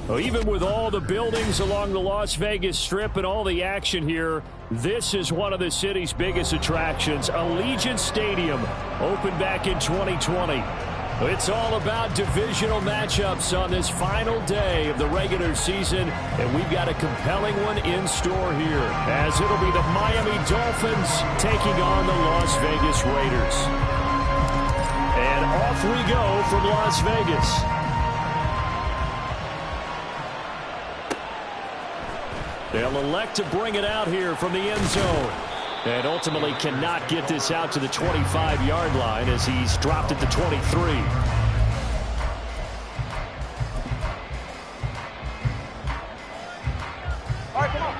Well, even with all the buildings along the Las Vegas Strip and all the action here, this is one of the city's biggest attractions. Allegiant Stadium opened back in 2020. It's all about divisional matchups on this final day of the regular season, and we've got a compelling one in store here, as it'll be the Miami Dolphins taking on the Las Vegas Raiders. And off we go from Las Vegas. They'll elect to bring it out here from the end zone. And ultimately cannot get this out to the 25-yard line as he's dropped at the 23. All right, come on.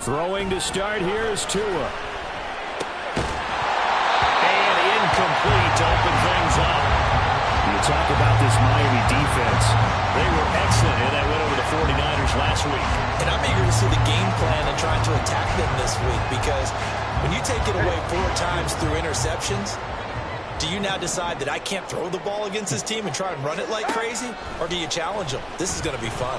Throwing to start here is Tua. Incomplete to open things up. You talk about this Miami defense. They were excellent in that win over the 49ers last week. And I'm eager to see the game plan and trying to attack them this week, because when you take it away 4 times through interceptions, do you now decide that I can't throw the ball against this team and try and run it like crazy? Or do you challenge them? This is going to be fun.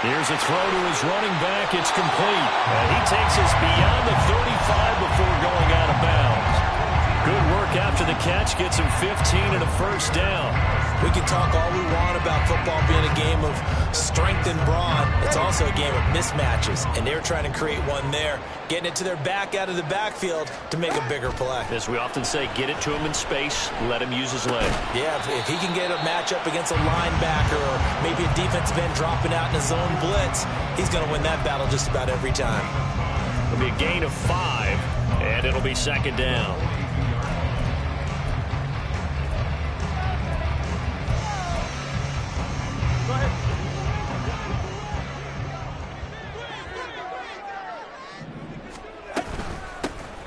Here's a throw to his running back. It's complete. And he takes us beyond the 35 before going out of bounds. Good work after the catch. Gets him 15 and a first down. We can talk all we want about football being a game of strength and brawn. It's also a game of mismatches, and they're trying to create one there, getting it to their back out of the backfield to make a bigger play. As we often say, get it to him in space, let him use his leg. Yeah, if he can get a matchup against a linebacker or maybe a defensive end dropping out in a zone blitz, he's going to win that battle just about every time. It'll be a gain of 5, and it'll be second down.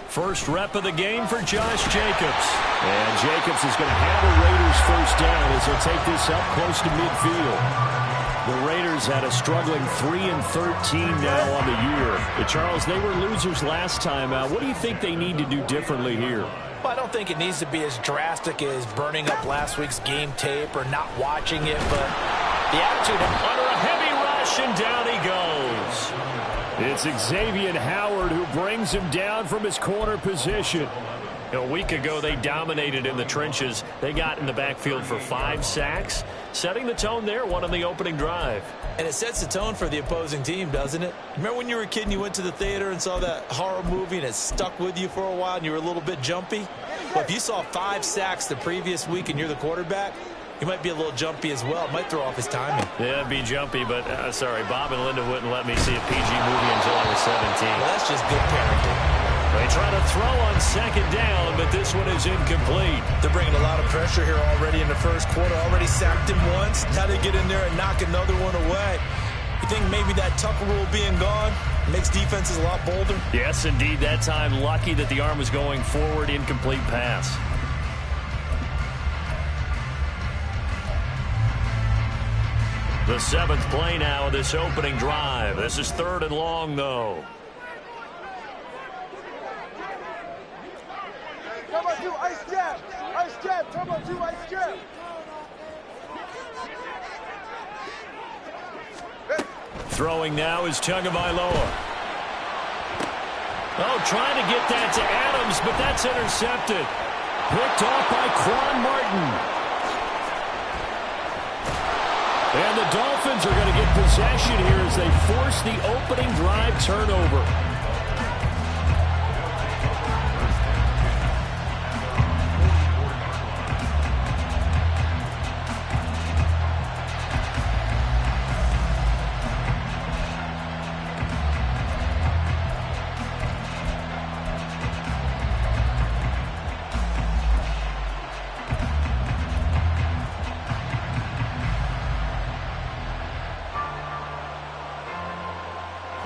First rep of the game for Josh Jacobs. And Jacobs is going to handle Raiders first down as they'll take this up close to midfield. The Raiders had a struggling 3-13 now on the year. But Charles, they were losers last time out. What do you think they need to do differently here? Well, I don't think it needs to be as drastic as burning up last week's game tape or not watching it, but the attitude under a heavy rush, and down he goes. It's Xavier Howard who brings him down from his corner position. A week ago, they dominated in the trenches. They got in the backfield for 5 sacks, setting the tone there, one on the opening drive. And it sets the tone for the opposing team, doesn't it? Remember when you were a kid and you went to the theater and saw that horror movie and it stuck with you for a while and you were a little bit jumpy? Well, if you saw 5 sacks the previous week and you're the quarterback, he might be a little jumpy as well. It might throw off his timing. Yeah, it'd be jumpy, but sorry, Bob and Linda wouldn't let me see a PG movie until I was 17. Well, that's just good parenting. They try to throw on second down, but this one is incomplete. They're bringing a lot of pressure here already in the first quarter. Already sacked him once. Now they get in there and knock another one away. You think maybe that Tucker rule being gone makes defenses a lot bolder? Yes, indeed. That time, lucky that the arm was going forward. Incomplete pass. The 7th play now of this opening drive. This is 3rd and long, though. Turbo 2, ice jab. Ice jab, turbo 2, ice jab. Throwing now is Tagovailoa. Oh, trying to get that to Adams, but that's intercepted. Picked off by Quan Martin. And the Dolphins are going to get possession here as they force the opening drive turnover.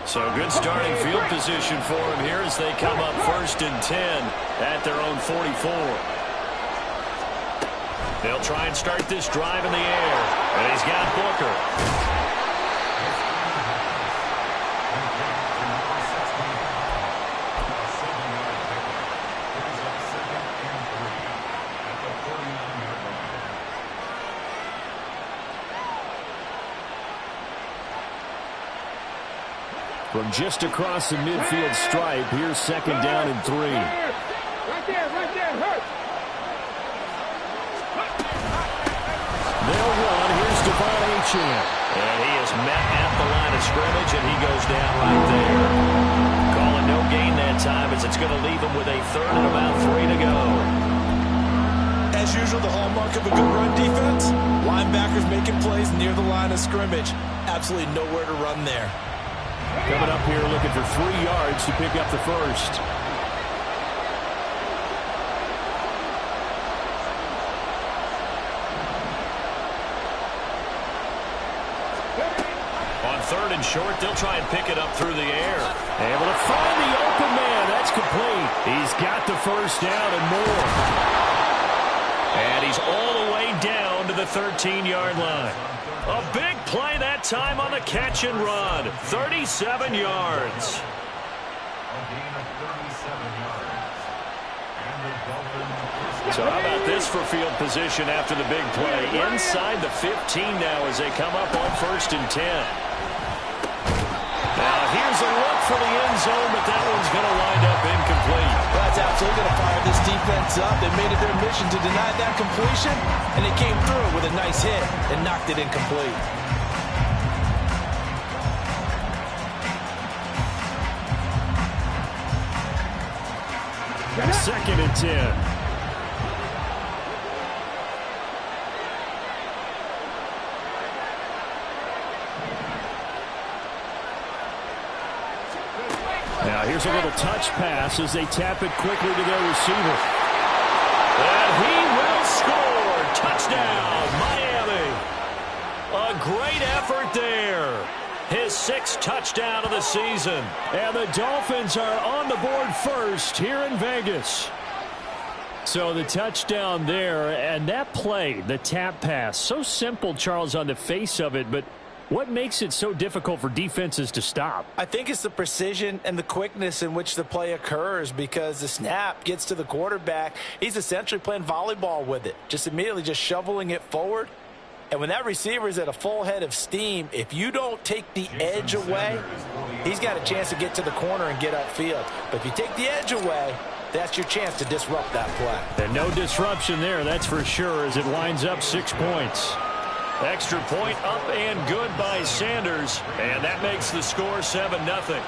So good starting field position for him here as they come up 1st and 10 at their own 44. They'll try and start this drive in the air. And he's got Booker. From just across the midfield stripe, here's 2nd down and 3. Right there, hurt. They'll run. Here's Devon Achane. And he is met at the line of scrimmage, and he goes down right there. Calling no gain that time as it's going to leave him with a 3rd and about 3 to go. As usual, the hallmark of a good run defense, linebackers making plays near the line of scrimmage. Absolutely nowhere to run there. Coming up here looking for 3 yards to pick up the first. On 3rd and short, they'll try and pick it up through the air. Able to find the open man. That's complete. He's got the first down and more. And he's all the way down to the 13-yard line. A big play that time on the catch and run. 37 yards. So how about this for field position after the big play? Inside the 15 now as they come up on 1st and 10. Now here's a look for the end zone, but that one's going to wind up incomplete. Well, that's absolutely going to fire this defense up. They made it their mission to deny that completion, and they came through with a nice hit and knocked it incomplete. 2nd and 10. Now here's a little touch pass as they tap it quickly to their receiver. And he will score. Touchdown, Miami. A great effort there. His 6th touchdown of the season. And the Dolphins are on the board first here in Vegas. So the touchdown there, and that play, the tap pass, so simple, Charles, on the face of it, but what makes it so difficult for defenses to stop? I think it's the precision and the quickness in which the play occurs, because the snap gets to the quarterback. He's essentially playing volleyball with it, just immediately just shoveling it forward. And when that receiver is at a full head of steam, if you don't take the edge away, he's got a chance to get to the corner and get upfield. But if you take the edge away, that's your chance to disrupt that play. And no disruption there, that's for sure, as it winds up 6 points. Extra point up and good by Sanders, and that makes the score 7-0.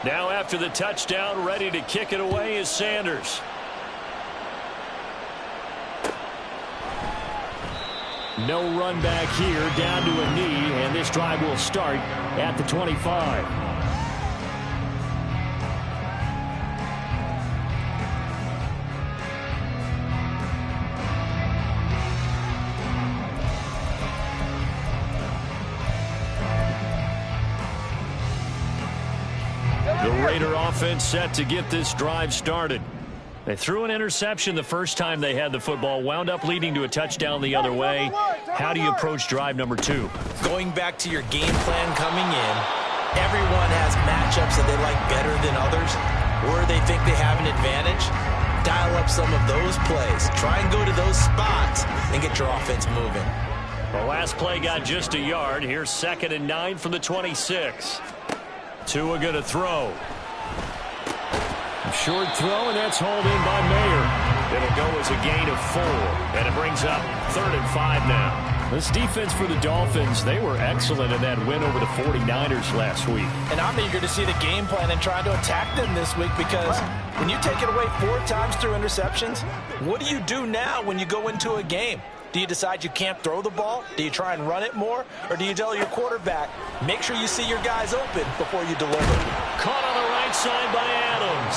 Now after the touchdown, ready to kick it away is Sanders. No run back here, down to a knee, and this drive will start at the 25. The Raider offense set to get this drive started. They threw an interception the first time they had the football, wound up leading to a touchdown the other way. How do you approach drive number 2? Going back to your game plan coming in, everyone has matchups that they like better than others, or they think they have an advantage. Dial up some of those plays. Try and go to those spots and get your offense moving. The last play got just a yard. Here's 2nd and 9 from the 26. Tua going to throw. Short throw, and that's hauled in by Mayer. It'll go as a gain of 4, and it brings up 3rd and 5 now. This defense for the Dolphins, they were excellent in that win over the 49ers last week. And I'm eager to see the game plan and try to attack them this week, because when you take it away 4 times through interceptions, what do you do now when you go into a game? Do you decide you can't throw the ball? Do you try and run it more? Or do you tell your quarterback, make sure you see your guys open before you deliver? Caught on the right side by Adams.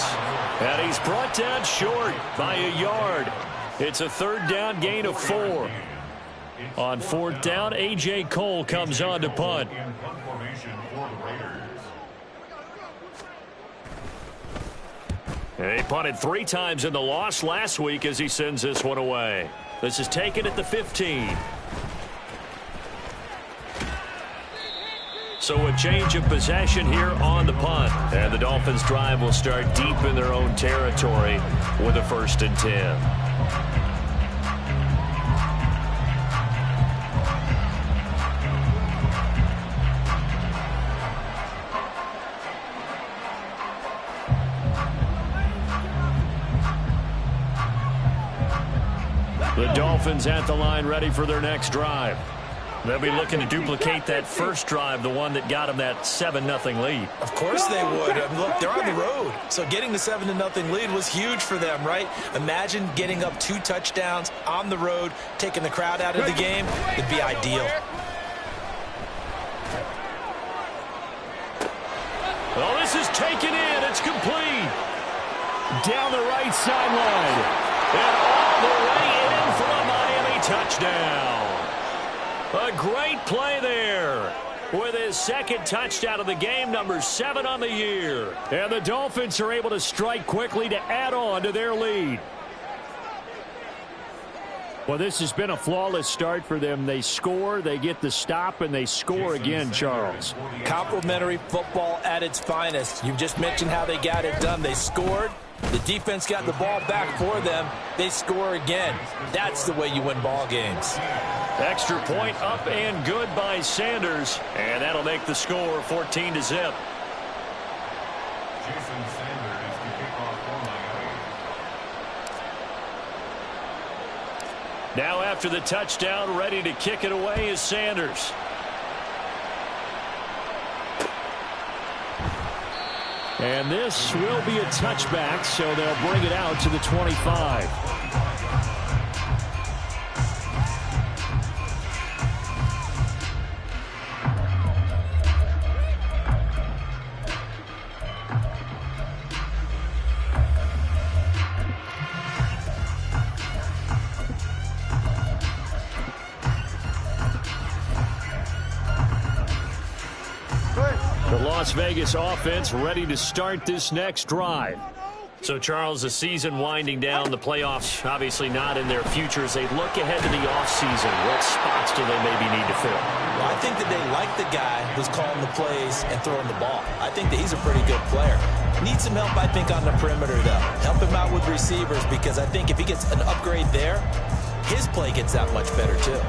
And he's brought down short by a yard. It's a 3rd down gain of 4. On 4th down, A.J. Cole comes on to punt. He punted 3 times in the loss last week as he sends this one away. This is taken at the 15. So a change of possession here on the punt. And the Dolphins' drive will start deep in their own territory with a 1st and 10. The Dolphins at the line ready for their next drive. They'll be looking to duplicate that first drive, the one that got them that 7-0 lead. Of course they would. Look, they're on the road. So getting the 7-0 lead was huge for them, right? Imagine getting up 2 touchdowns on the road, taking the crowd out of the game. It'd be ideal. Well, this is taken in. It's complete. Down the right sideline. And all the way in for a Miami touchdown. A great play there with his 2nd touchdown of the game, number 7 on the year. And the Dolphins are able to strike quickly to add on to their lead. Well, this has been a flawless start for them. They score, they get the stop, and they score again, Charles. Complimentary football at its finest. You just mentioned how they got it done. They scored. The defense got the ball back for them. They score again. That's the way you win ball games. Extra point up and good by Sanders. And that'll make the score 14-0. Jason Sanders to kick off for Miami. Now after the touchdown, ready to kick it away is Sanders. And this will be a touchback, so they'll bring it out to the 25. Las Vegas offense ready to start this next drive. So, Charles, the season winding down, the playoffs obviously not in their future. As they look ahead to the offseason, what spots do they maybe need to fill? Well, I think that they like the guy who's calling the plays and throwing the ball. I think that he's a pretty good player. Needs some help, I think, on the perimeter, though. Help him out with receivers, because I think if he gets an upgrade there, his play gets that much better, too.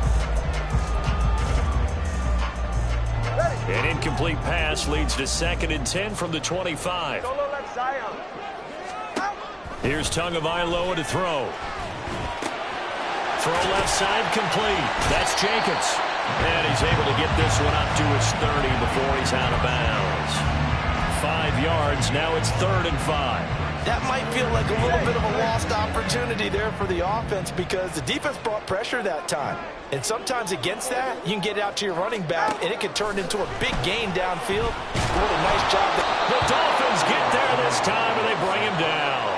An incomplete pass leads to 2nd and 10 from the 25. Here's Tagovailoa to throw. Throw left side complete. That's Jenkins. And he's able to get this one up to his 30 before he's out of bounds. 5 yards. Now it's 3rd and 5. That might feel like a little bit of a lost opportunity there for the offense, because the defense brought pressure that time. And sometimes against that, you can get out to your running back, and it can turn into a big gain downfield. What a nice job. The Dolphins get there this time, and they bring him down.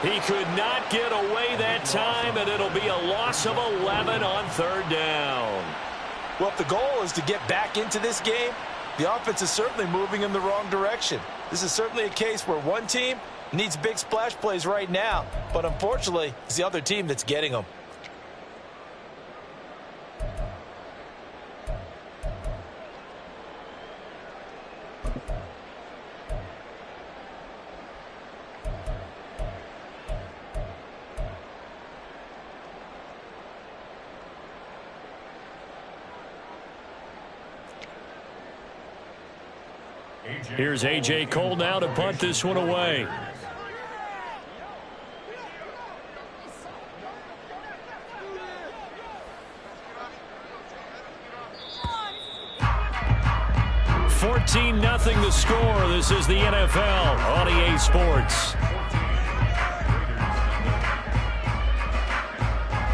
He could not get away that time, and it'll be a loss of 11 on 3rd down. Well, if the goal is to get back into this game, the offense is certainly moving in the wrong direction. This is certainly a case where one team needs big splash plays right now, but unfortunately, it's the other team that's getting them. Here's A.J. Cole now to punt this one away. Nothing the score. This is the NFL on EA Sports.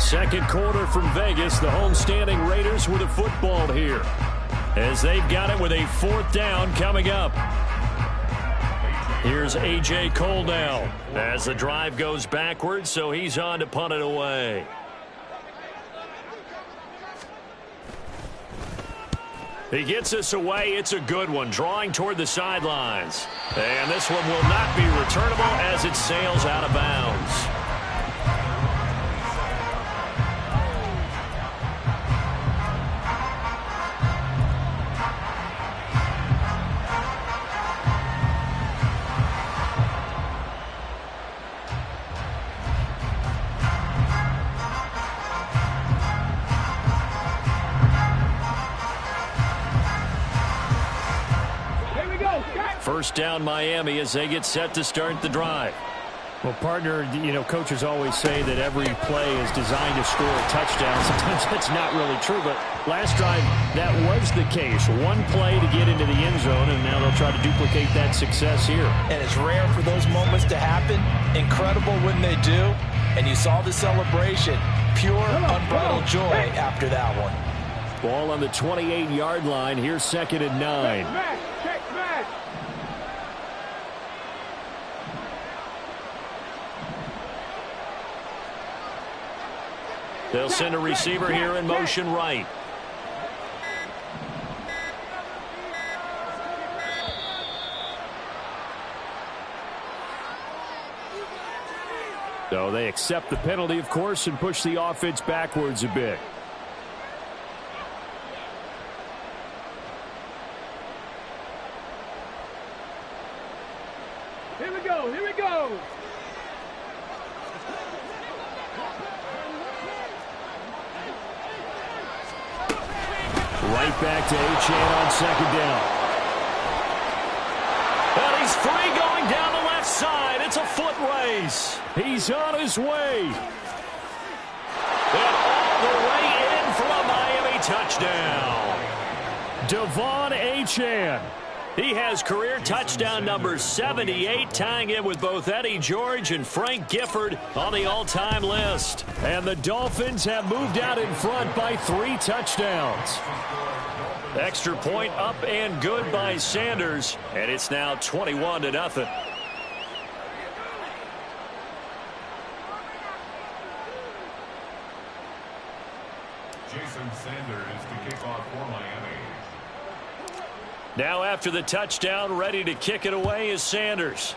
Second quarter from Vegas. The homestanding Raiders with a football here, as they've got it with a 4th down coming up. Here's A.J. Cole now as the drive goes backwards, so he's on to punt it away. He gets this away. It's a good one, drawing toward the sidelines. And this one will not be returnable as it sails out of bounds. First down Miami as they get set to start the drive. Well, partner, coaches always say that every play is designed to score a touchdown. Sometimes that's not really true, but last drive that was the case. One play to get into the end zone, and now they'll try to duplicate that success here. And it's rare for those moments to happen. Incredible when they do. And you saw the celebration. Pure, unbridled joy after that one. Ball on the 28-yard line. Here's 2nd and 9. They'll send a receiver here in motion right. So they accept the penalty, of course, and push the offense backwards a bit. Here we go, here we go. Right back to Achane on 2nd down. And he's free going down the left side. It's a foot race. He's on his way. And all the way in for a Miami touchdown. Devon Achane. He has career touchdown number 78, tying it with both Eddie George and Frank Gifford on the all-time list. And the Dolphins have moved out in front by 3 touchdowns. Extra point up and good by Sanders, and it's now 21-0. Jason Sanders to kick off for Miami. Now after the touchdown, ready to kick it away is Sanders.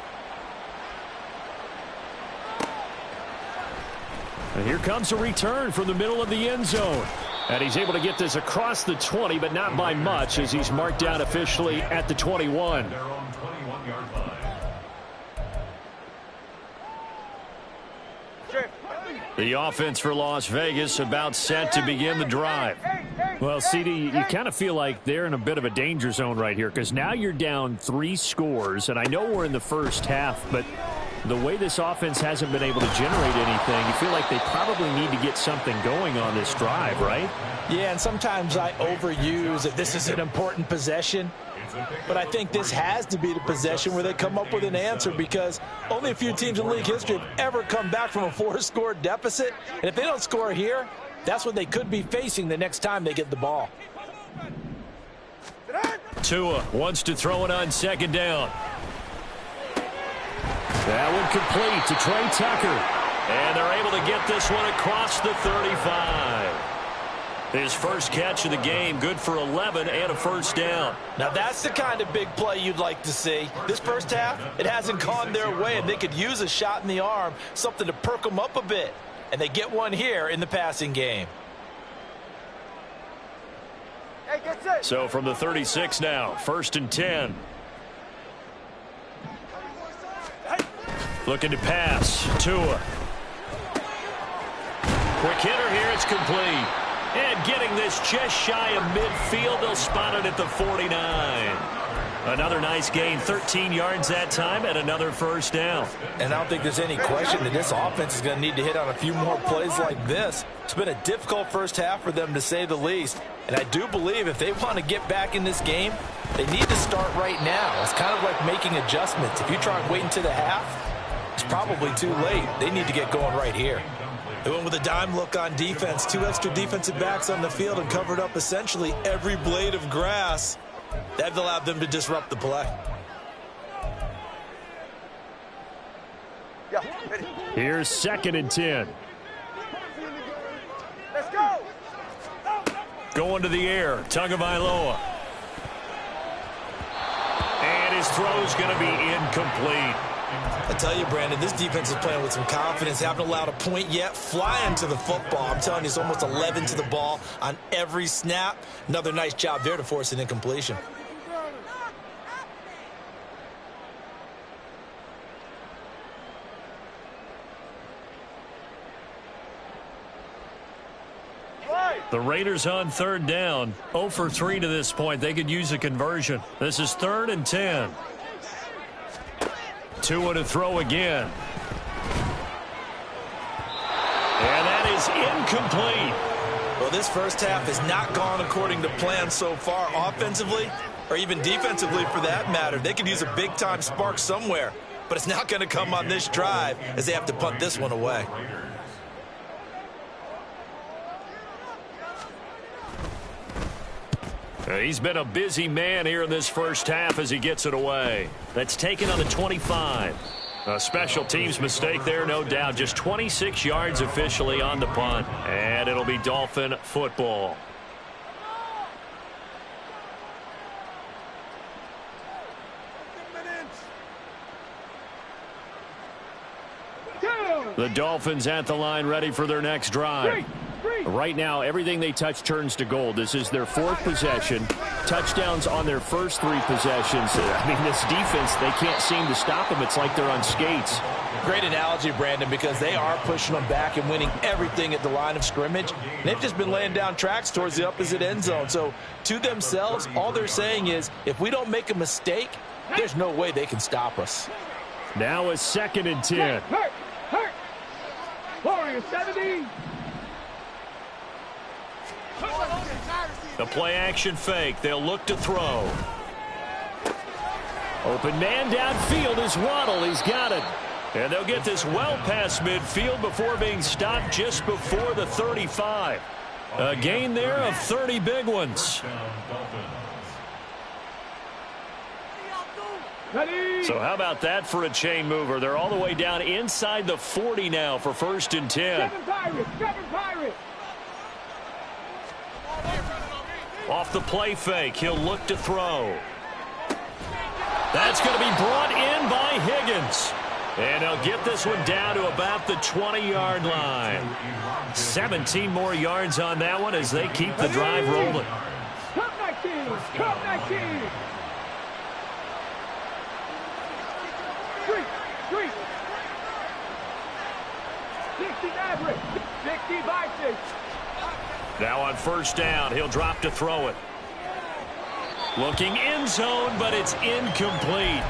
And here comes a return from the middle of the end zone. And he's able to get this across the 20, but not by much, as he's marked down officially at the 21. Their own 21-yard line. The offense for Las Vegas about set to begin the drive. Well, CD, you kind of feel like they're in a bit of a danger zone right here, because now you're down 3 scores, and I know we're in the first half, but the way this offense hasn't been able to generate anything, you feel like they probably need to get something going on this drive, right? Yeah, and sometimes I overuse that this is an important possession. But I think this has to be the possession where they come up with an answer, because only a few teams in league history have ever come back from a 4-score deficit. And if they don't score here, that's what they could be facing the next time they get the ball. Tua wants to throw it on 2nd down. That one complete to Trey Tucker. And they're able to get this one across the 35. His first catch of the game, good for 11 and a first down. Now that's the kind of big play you'd like to see. This first half, it hasn't gone their way, and they could use a shot in the arm, something to perk them up a bit. And they get one here in the passing game. Hey, get set. So from the 36 now, 1st and 10. Looking to pass. Tua. Quick hitter here. It's complete. And getting this just shy of midfield. They'll spot it at the 49. Another nice gain. 13 yards that time and another first down. And I don't think there's any question that this offense is going to need to hit on a few more plays like this. It's been a difficult first half for them, to say the least. And I do believe if they want to get back in this game, they need to start right now. It's kind of like making adjustments. If you try and wait until the half, it's probably too late. They need to get going right here. They went with a dime look on defense. 2 extra defensive backs on the field and covered up essentially every blade of grass. That allowed them to disrupt the play. Yeah, ready. Here's 2nd and 10. Let's go. Going to the air, Tagovailoa. And his throw's going to be incomplete. I tell you, Brandon, this defense is playing with some confidence. Haven't allowed a point yet. Flying to the football. I'm telling you, it's almost 11 to the ball on every snap. Another nice job there to force an incompletion. The Raiders on 3rd down. 0 for 3 to this point. They could use a conversion. This is 3rd and 10. 2 to throw again. And that is incomplete. Well, this first half has not gone according to plan so far offensively or even defensively for that matter. They could use a big-time spark somewhere, but it's not going to come on this drive as they have to punt this one away. He's been a busy man here in this first half as he gets it away. That's taken on the 25. A special teams mistake there, no doubt. Just 26 yards officially on the punt. And it'll be Dolphin football. The Dolphins at the line ready for their next drive. Right now, everything they touch turns to gold. This is their 4th possession. Touchdowns on their first 3 possessions. I mean, this defense, they can't seem to stop them. It's like they're on skates. Great analogy, Brandon, because they are pushing them back and winning everything at the line of scrimmage. And they've just been laying down tracks towards the opposite end zone. So, to themselves, all they're saying is, if we don't make a mistake, there's no way they can stop us. Now a 2nd and 10. Hurt. Warrior 70. The play action fake. They'll look to throw. Open man downfield is Waddle. He's got it. And they'll get this well past midfield before being stopped just before the 35. A gain there of 30 big ones. So how about that for a chain mover? They're all the way down inside the 40 now for 1st and 10. Seven Pirates. Off the play fake, he'll look to throw. That's going to be brought in by Higgins. And they'll get this one down to about the 20-yard line. 17 more yards on that one as they keep the drive rolling. Come back, team. Street. 60 average. 60 by 6. Now on 1st down, he'll drop to throw it. Looking end zone, but it's incomplete.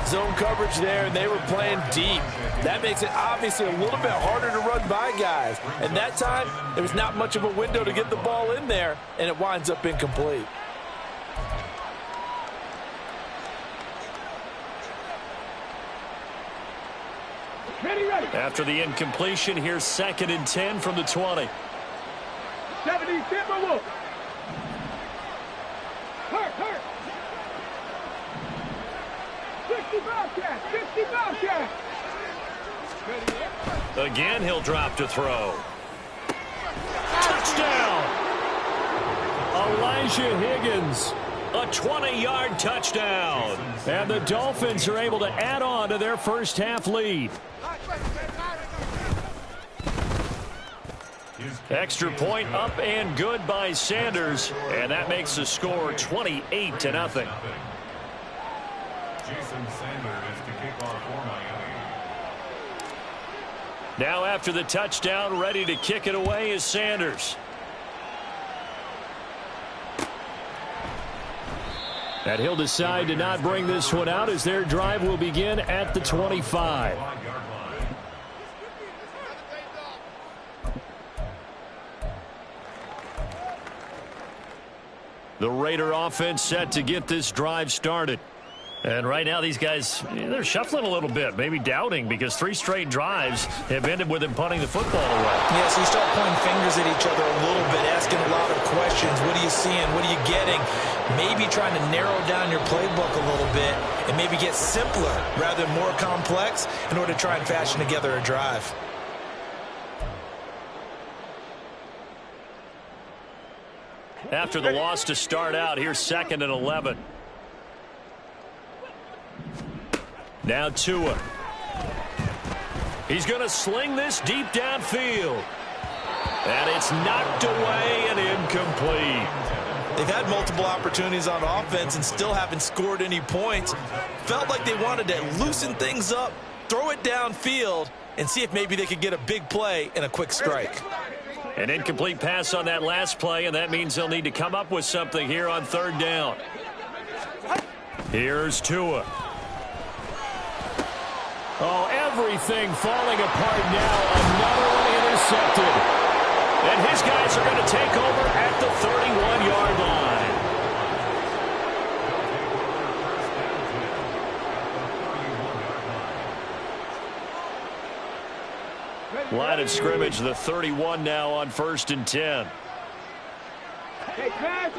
Zone coverage there, and they were playing deep. That makes it obviously a little bit harder to run by guys. And that time, there was not much of a window to get the ball in there, and it winds up incomplete. Ready. After the incompletion, here's 2nd and 10 from the 20. 70 Timberwolves. Hurt. 60 Bobcat. Again, he'll drop to throw. Touchdown! Elijah Higgins. A 20-yard touchdown. And the Dolphins are able to add on to their first half lead. Extra point up and good by Sanders. And that makes the score 28-0. Jason Sanders to kick off for Miami. Now after the touchdown, ready to kick it away is Sanders. And he'll decide to not bring this one out as their drive will begin at the 25. The Raider offense set to get this drive started. And right now, these guys, they're shuffling a little bit, maybe doubting, because 3 straight drives have ended with them punting the football away. Yeah, so you start pointing fingers at each other a little bit, asking a lot of questions. What are you seeing? What are you getting? Maybe trying to narrow down your playbook a little bit and maybe get simpler rather than more complex in order to try and fashion together a drive. After the loss to start out, here's 2nd and 11. Now Tua. He's going to sling this deep downfield. And it's knocked away and incomplete. They've had multiple opportunities on offense and still haven't scored any points. Felt like they wanted to loosen things up, throw it downfield, and see if maybe they could get a big play and a quick strike. An incomplete pass on that last play, and that means they'll need to come up with something here on 3rd down. Here's Tua. Oh, everything falling apart now. Another one intercepted. And his guys are going to take over at the 31-yard line. Line of scrimmage, the 31 now on 1st and 10. Hey, pass.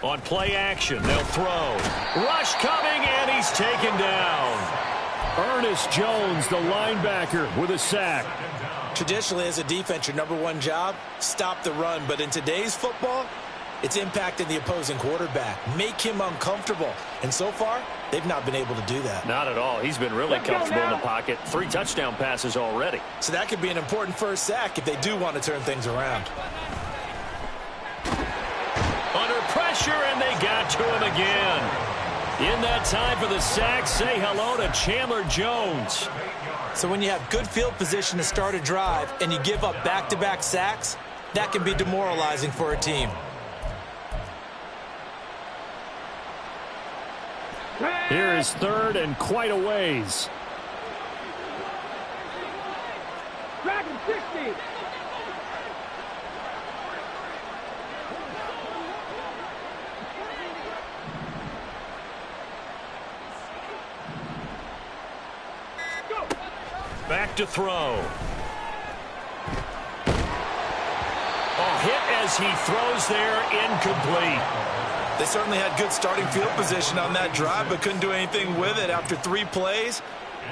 On play action, they'll throw. Rush coming, and he's taken down. Ernest Jones, the linebacker, with a sack. Traditionally, as a defense, your #1 job, stop the run. But in today's football, it's impacting the opposing quarterback. Make him uncomfortable. And so far, they've not been able to do that. Not at all. He's been really comfortable in the pocket. 3 touchdown passes already. So that could be an important first sack if they do want to turn things around. Under pressure, and they got to him again. In that time for the sack, say hello to Chandler Jones. So when you have good field position to start a drive and you give up back-to-back sacks, that can be demoralizing for a team. Here is 3rd and quite a ways. Dragon 60. Back to throw. Oh, hit as he throws there, incomplete. They certainly had good starting field position on that drive, but couldn't do anything with it after 3 plays.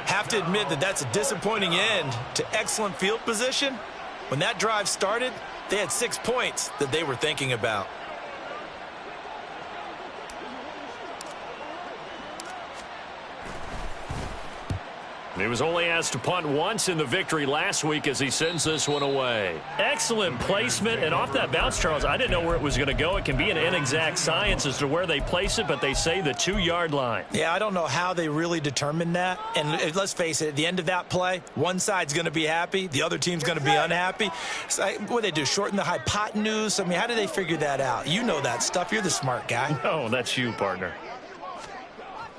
Have to admit that that's a disappointing end to excellent field position. When that drive started, they had 6 points that they were thinking about. He was only asked to punt once in the victory last week as he sends this one away. Excellent placement, and off that bounce, Charles, I didn't know where it was going to go. It can be an inexact science as to where they place it, but they say the 2-yard line. Yeah, I don't know how they really determined that. And let's face it, at the end of that play, one side's going to be happy, the other team's going to be unhappy. So, what do they do, shorten the hypotenuse? I mean, how do they figure that out? You know that stuff. You're the smart guy. Oh, that's you, partner.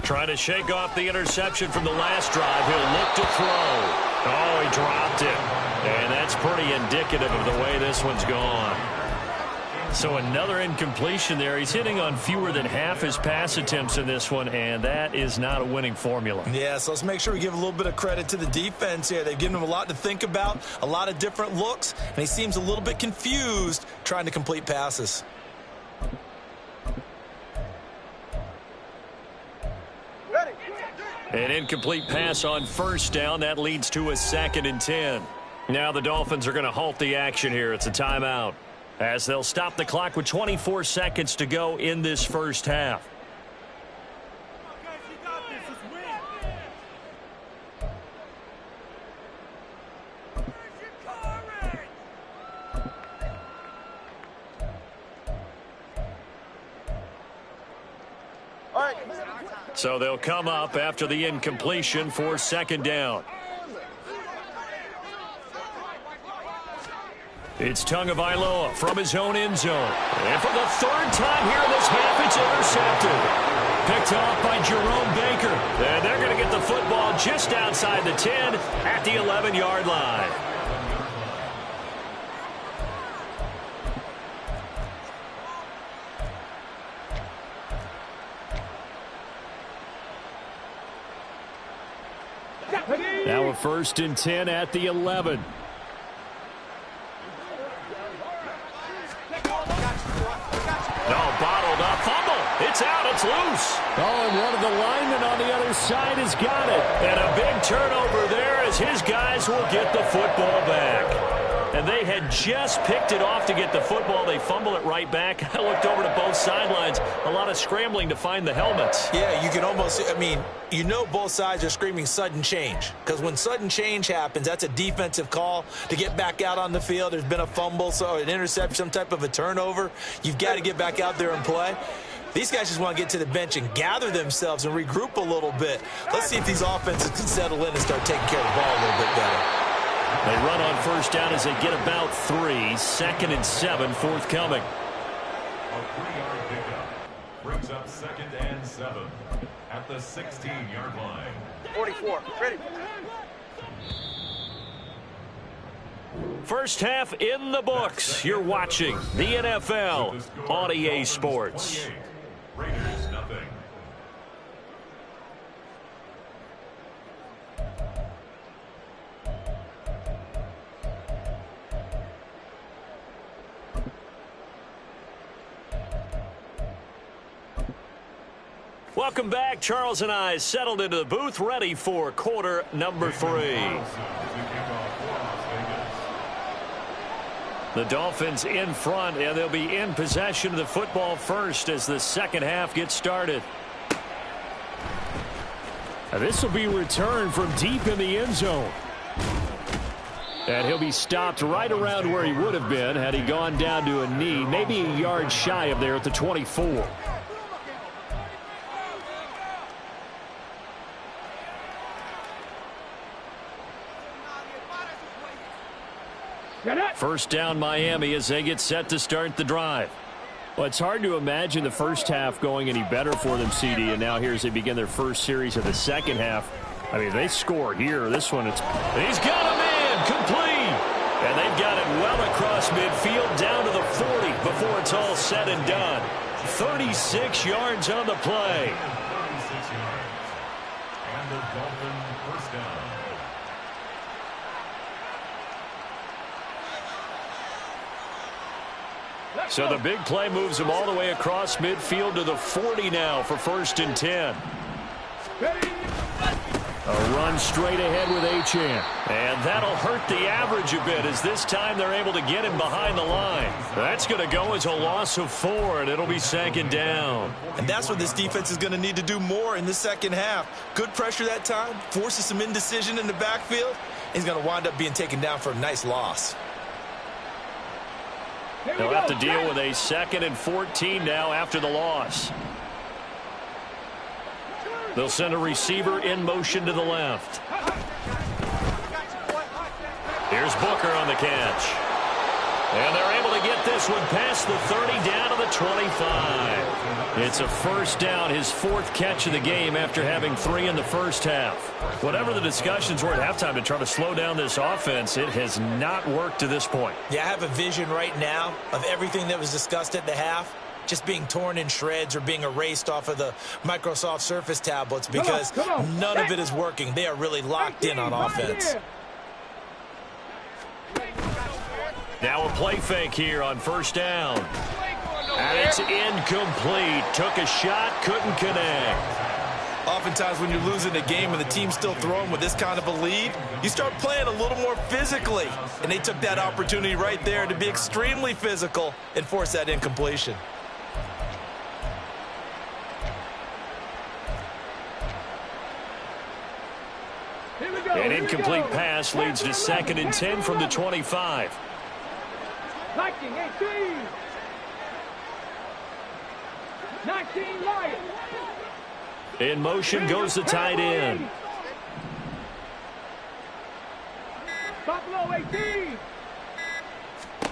Trying to shake off the interception from the last drive. He'll look to throw. Oh, he dropped it. And that's pretty indicative of the way this one's gone. So another incompletion there. He's hitting on fewer than half his pass attempts in this one, and that is not a winning formula. Yeah, so let's make sure we give a little bit of credit to the defense here. They've given him a lot to think about, a lot of different looks, and he seems a little bit confused trying to complete passes. An incomplete pass on 1st down. That leads to a 2nd and 10. Now the Dolphins are going to halt the action here. It's a timeout, as they'll stop the clock with 24 seconds to go in this first half. So they'll come up after the incompletion for 2nd down. It's Tagovailoa from his own end zone. And for the 3rd time here in this half, it's intercepted. Picked off by Jerome Baker. And they're going to get the football just outside the 10 at the 11-yard line. Now a 1st and 10 at the 11. No, bottled up. Fumble. It's out. It's loose. Oh, and one of the linemen on the other side has got it. And a big turnover there as his guys will get the football back. And they had just picked it off to get the football. They fumble it right back. I looked over to both sidelines. A lot of scrambling to find the helmets. Yeah, you can almost, I mean, you know both sides are screaming sudden change. Because when sudden change happens, that's a defensive call to get back out on the field. There's been a fumble, so an interception, some type of a turnover. You've got to get back out there and play. These guys just want to get to the bench and gather themselves and regroup a little bit. Let's see if these offenses can settle in and start taking care of the ball a little bit better. They run on 1st down as they get about 3. 2nd and 7 forthcoming. A 3-yard pickup brings up 2nd and 7 at the 16-yard line. 44. Ready. First half in the books. You're watching the NFL on EA Sports. Raiders nothing. Welcome back. Charles and I settled into the booth, ready for quarter number 3. The Dolphins in front, and they'll be in possession of the football first as the second half gets started. Now this will be returned from deep in the end zone. And he'll be stopped right around where he would have been had he gone down to a knee, maybe a yard shy of there at the 24. First down Miami as they get set to start the drive. Well, it's hard to imagine the first half going any better for them, CD, and now here as they begin their first series of the second half. I mean, they score here. This one, he's got a man complete. And they've got it well across midfield down to the 40 before it's all said and done. 36 yards on the play. 36 yards. And the Dolphin first down. So the big play moves them all the way across midfield to the 40 now for 1st and 10. A run straight ahead with Achane. And that'll hurt the average a bit as this time they're able to get him behind the line. That's going to go as a loss of 4, and it'll be 2nd down. And that's what this defense is going to need to do more in the second half. Good pressure that time, forces some indecision in the backfield. He's going to wind up being taken down for a nice loss. They'll have to deal with a 2nd and 14 now after the loss. They'll send a receiver in motion to the left. Here's Booker on the catch. And they're able to get this one past the 30 down to the 25. It's a first down, his 4th catch of the game after having 3 in the first half. Whatever the discussions were at halftime to try to slow down this offense, it has not worked to this point. Yeah, I have a vision right now of everything that was discussed at the half just being torn in shreds or being erased off of the Microsoft Surface tablets because none of it is working. They are really locked in on offense. Now a play fake here on first down. And it's incomplete. Took a shot, couldn't connect. Oftentimes when you're losing a game and the team's still throwing with this kind of a lead, you start playing a little more physically. And they took that opportunity right there to be extremely physical and force that incompletion. An incomplete pass leads to 2nd and 10 from the 25. 19, 18. 19, Lions. In motion goes the tight end. Buffalo 18.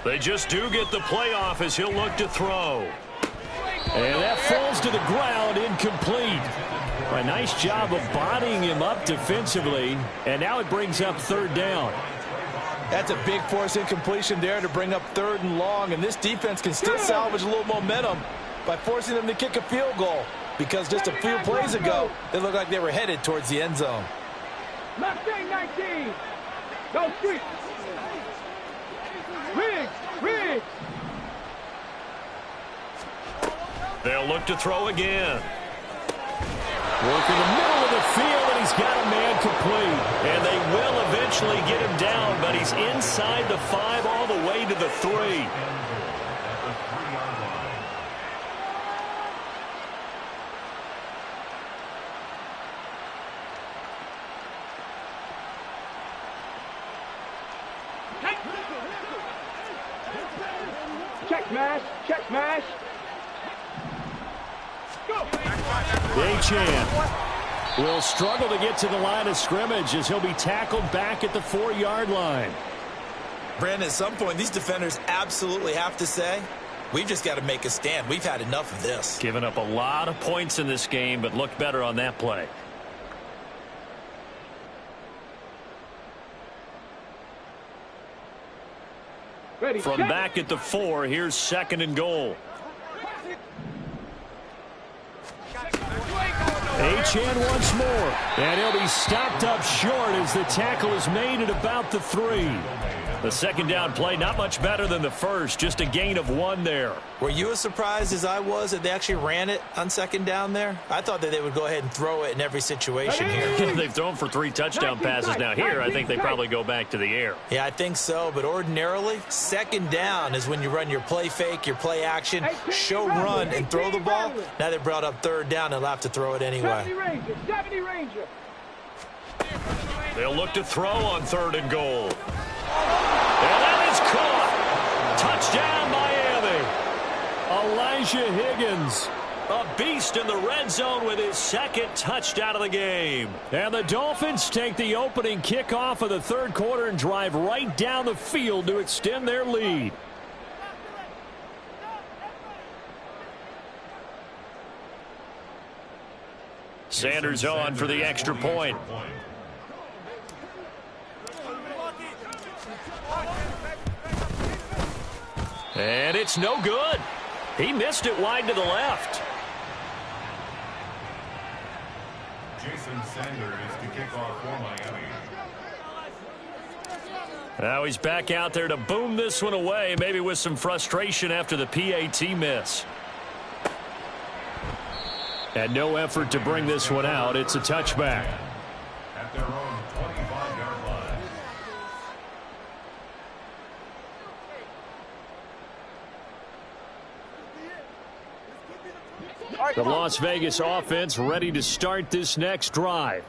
They just do get the playoff as he'll look to throw. And that falls to the ground, incomplete. A nice job of bodying him up defensively, and now it brings up 3rd down. That's a big force incompletion there to bring up 3rd and long, and this defense can still salvage a little momentum by forcing them to kick a field goal because just a few plays ago, they looked like they were headed towards the end zone. Left wing 19. Go street. Riggs. They'll look to throw again. Working the middle of the field, and he's got a man complete. And they will eventually get him down, but he's inside the 5 all the way to the 3. Check smash. Go. Achane will struggle to get to the line of scrimmage as he'll be tackled back at the 4-yard line. Brandon, at some point, these defenders absolutely have to say, we've just got to make a stand. We've had enough of this. Given up a lot of points in this game, but looked better on that play. Ready, From check. back at the 4, here's 2nd and goal. Achane once more, and he'll be stopped up short as the tackle is made at about the 3. The 2nd down play, not much better than the first, just a gain of 1 there. Were you as surprised as I was that they actually ran it on 2nd down there? I thought that they would go ahead and throw it in every situation here. They've thrown for 3 touchdown passes now. Here, I think they probably go back to the air. Yeah, I think so, but ordinarily, 2nd down is when you run your play fake, your play action, show run, and throw the ball. Now they brought up 3rd down, they'll have to throw it anyway. 70 Ranger. They'll look to throw on 3rd and goal. And that is caught. Touchdown, Miami. Elijah Higgins, a beast in the red zone with his 2nd touchdown of the game. And the Dolphins take the opening kickoff of the 3rd quarter and drive right down the field to extend their lead. Sanders on for the extra point. And it's no good. He missed it wide to the left. Jason Sanders to kick off for Miami. Now he's back out there to boom this one away, maybe with some frustration after the PAT miss. And no effort to bring this one out. It's a touchback. At their own 25-yard line. The Las Vegas offense ready to start this next drive.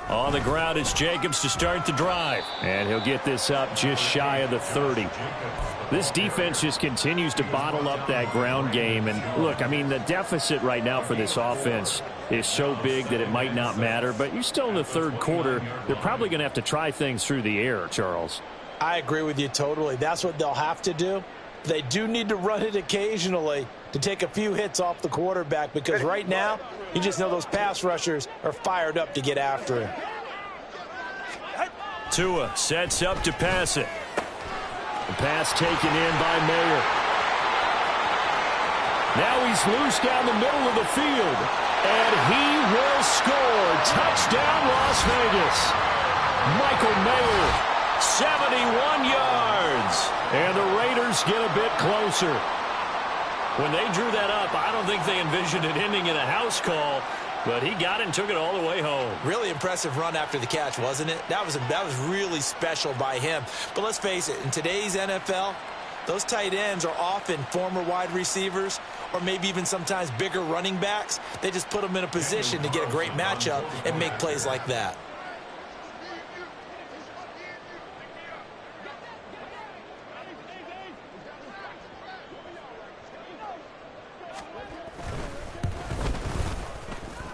On the ground is Jacobs to start the drive. And he'll get this up just shy of the 30. This defense just continues to bottle up that ground game. And look, I mean, the deficit right now for this offense is so big that it might not matter. But you're still in the 3rd quarter. They're probably going to have to try things through the air, Charles. I agree with you totally. That's what they'll have to do. They do need to run it occasionally to take a few hits off the quarterback, because right now, you just know those pass rushers are fired up to get after him. Tua sets up to pass it. The pass taken in by Mayer. Now he's loose down the middle of the field. And he will score. Touchdown, Las Vegas. Michael Mayer, 71 yards. And the Raiders get a bit closer. When they drew that up, I don't think they envisioned it ending in a house call. But he got it and took it all the way home. Really impressive run after the catch, wasn't it? That was really special by him. But let's face it, in today's NFL, those tight ends are often former wide receivers or maybe even sometimes bigger running backs. They just put them in a position to get a great matchup and make plays like that.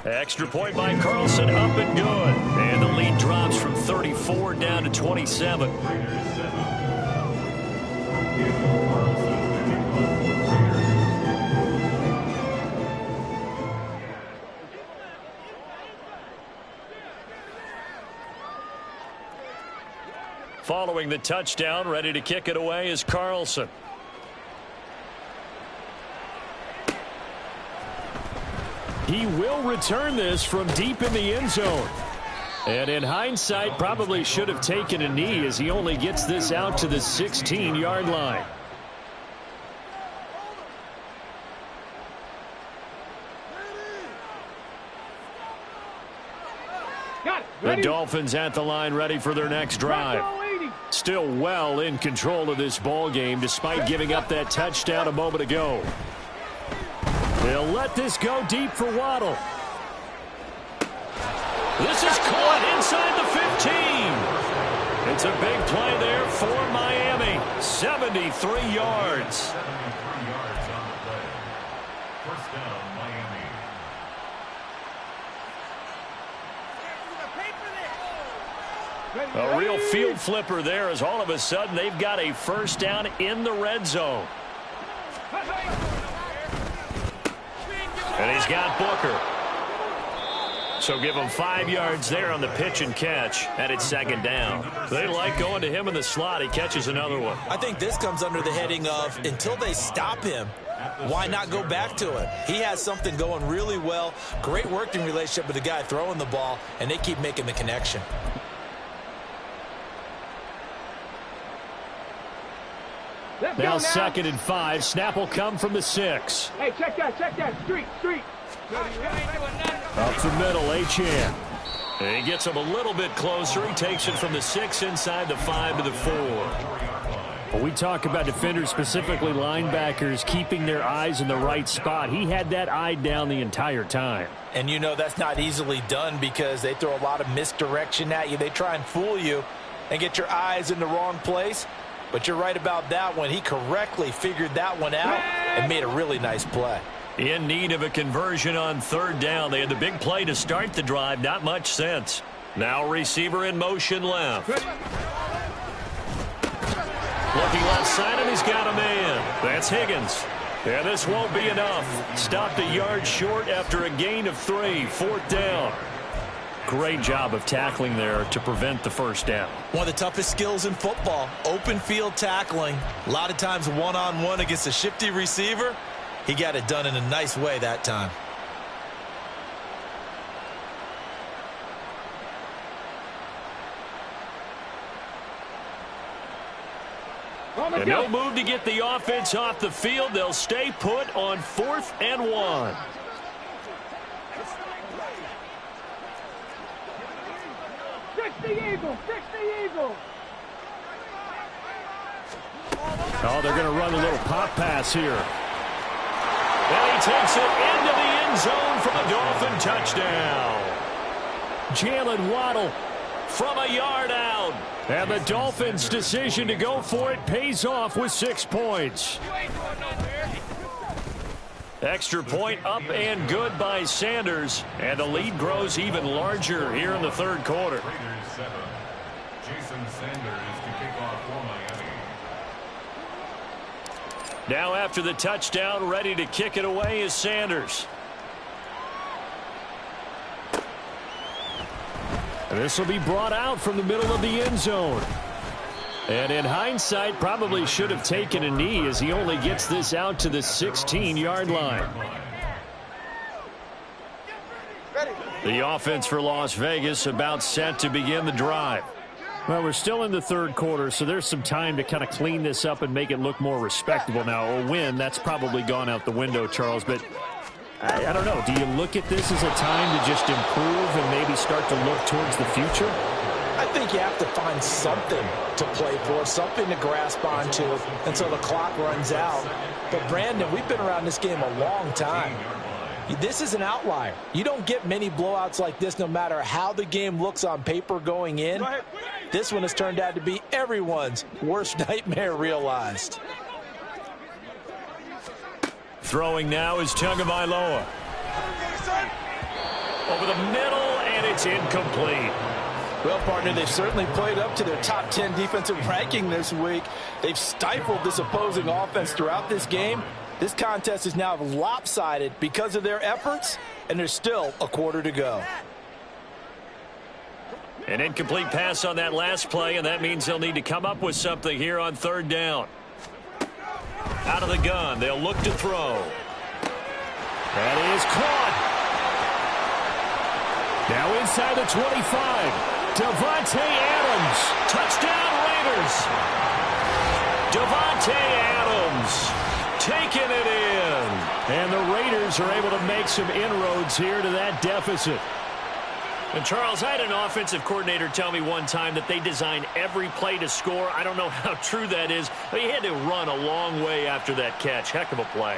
Extra point by Carlson, up and good. And the lead drops from 34 down to 27. Following the touchdown, ready to kick it away is Carlson. He will return this from deep in the end zone. And in hindsight, probably should have taken a knee as he only gets this out to the 16-yard line. The Dolphins at the line, ready for their next drive. Still well in control of this ball game despite giving up that touchdown a moment ago. They'll let this go deep for Waddle. This is caught inside the 15. It's a big play there for Miami. 73 yards. 73 yards on the play. First down, Miami. A real field flipper there as all of a sudden they've got a first down in the red zone. And he's got Booker. So give him 5 yards there on the pitch and catch, and it's second down. They like going to him in the slot. He catches another one. I think this comes under the heading of until they stop him, why not go back to it? He has something going really well. Great working relationship with the guy throwing the ball, and they keep making the connection. Now 2nd and 5. Snap will come from the 6. Hey, check that. Street. Up the middle, Achane. He gets him a little bit closer. He takes it from the 6 inside the 5 to the 4. When we talk about defenders, specifically linebackers, keeping their eyes in the right spot, he had that eye down the entire time. And you know that's not easily done because they throw a lot of misdirection at you. They try and fool you and get your eyes in the wrong place. But you're right about that one. He correctly figured that one out and made a really nice play. In need of a conversion on 3rd down. They had the big play to start the drive. Not much sense. Now receiver in motion left. Looking left side, and he's got a man. That's Higgins. And this won't be enough. Stopped a yard short after a gain of 3. 4th down. Great job of tackling there to prevent the first down. One of the toughest skills in football, open field tackling. A lot of times one-on-one against a shifty receiver. He got it done in a nice way that time. And no move to get the offense off the field. They'll stay put on 4th and 1. Fix the eagle. Oh, they're going to run a little pop pass here. And he takes it into the end zone for a Dolphin touchdown. Jalen Waddle from a yard out. And the Dolphins' decision to go for it pays off with 6 points. Extra point up and good by Sanders. And the lead grows even larger here in the 3rd quarter. Raiders 7. Jason Sanders to kick off for Miami. Now after the touchdown, ready to kick it away is Sanders. And this will be brought out from the middle of the end zone. And in hindsight, probably should have taken a knee as he only gets this out to the 16-yard line. The offense for Las Vegas about set to begin the drive. Well, we're still in the 3rd quarter, so there's some time to kind of clean this up and make it look more respectable. Now, a win, that's probably gone out the window, Charles, but I don't know. Do you look at this as a time to just improve and maybe start to look towards the future? I think you have to find something to play for, something to grasp onto until the clock runs out. But, Brandon, we've been around this game a long time. This is an outlier. You don't get many blowouts like this no matter how the game looks on paper going in. This one has turned out to be everyone's worst nightmare realized. Throwing now is Tagovailoa. Over the middle, and it's incomplete. Well, partner, they've certainly played up to their top 10 defensive ranking this week. They've stifled this opposing offense throughout this game. This contest is now lopsided because of their efforts, and there's still a quarter to go. An incomplete pass on that last play, and that means they'll need to come up with something here on 3rd down. Out of the gun, they'll look to throw. That is caught. Now inside the 25. Davante Adams. Touchdown Raiders. Davante Adams taking it in. And the Raiders are able to make some inroads here to that deficit. And Charles, I had an offensive coordinator tell me one time that they design every play to score. I don't know how true that is, but he had to run a long way after that catch. Heck of a play.